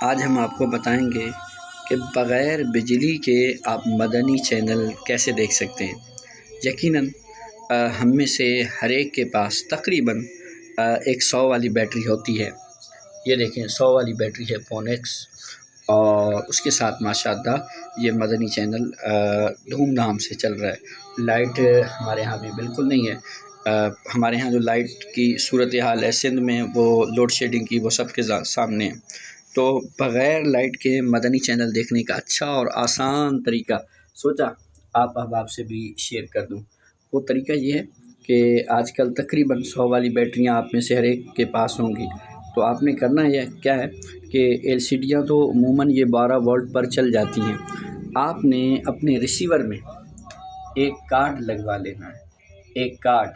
آج ہم آپ کو بتائیں گے کہ بغیر بجلی کے آپ مدنی چینل کیسے دیکھ سکتے ہیں۔ یقیناً ہم میں سے ہر ایک کے پاس تقریباً ایک 100 والی بیٹری ہوتی ہے۔ یہ دیکھیں 100 والی بیٹری ہے فونیکس، اور اس کے ساتھ ماشاءاللہ یہ مدنی چینل دھوم دھام سے چل رہا ہے۔ لائٹ ہمارے یہاں بھی بالکل نہیں ہے۔ ہمارے یہاں جو لائٹ کی صورتحال ہے سندھ میں، وہ لوڈ شیڈنگ کی، وہ سب کے سامنے ہے۔ تو بغیر لائٹ کے مدنی چینل دیکھنے کا اچھا اور آسان طریقہ سوچا آپ سے بھی شیئر کر دوں۔ وہ طریقہ یہ ہے کہ آج کل تقریباً 100 والی بیٹریاں آپ میں سے ہر ایک کے پاس ہوں گی۔ تو آپ نے کرنا یہ کیا ہے کہ LCDیاں تو عموماً یہ 12 وولٹ پر چل جاتی ہیں۔ آپ نے اپنے ریسیور میں ایک کارڈ لگوا لینا ہے۔ ایک کارڈ،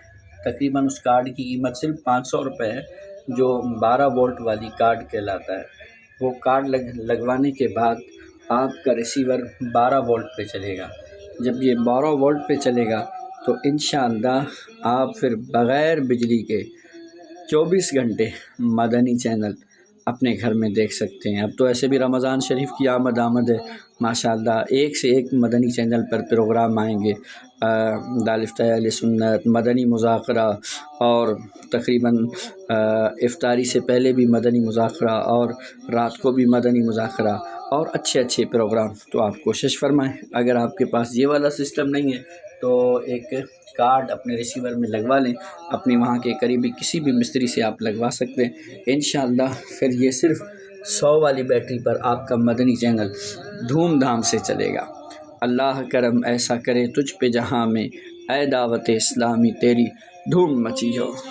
تقریباً اس کارڈ کی قیمت صرف 500 روپے ہے، جو 12 وولٹ والی کارڈ کہلاتا ہے۔ وہ کارڈ لگوانے کے بعد آپ کا ریسیور 12 وولٹ پہ چلے گا۔ جب یہ 12 وولٹ پہ چلے گا تو انشاءاللہ آپ پھر بغیر بجلی کے 24 گھنٹے مدنی چینل اپنے گھر میں دیکھ سکتے ہیں۔ اب تو ایسے بھی رمضان شریف کی آمد ہے، ماشاءاللہ ایک سے ایک مدنی چینل پر پروگرام آئیں گے۔ دارالفتہ اہل سنت، مدنی مذاکرہ، اور تقریباً افطاری سے پہلے بھی مدنی مذاکرہ، اور رات کو بھی مدنی مذاکرہ، اور اچھے اچھے پروگرام۔ تو آپ کوشش فرمائیں، اگر آپ کے پاس یہ والا سسٹم نہیں ہے تو ایک کارڈ اپنے ریسیور میں لگوا لیں۔ اپنے وہاں کے قریبی کسی بھی مستری سے آپ لگوا سکتے ہیں۔ انشاءاللہ پھر یہ صرف 100 والی بیٹری پر آپ کا مدنی چینل دھوم دھام سے چلے گا۔ اللہ کرم ایسا کرے تجھ پہ جہاں میں، اے دعوت اسلامی تیری دھوم مچی ہو۔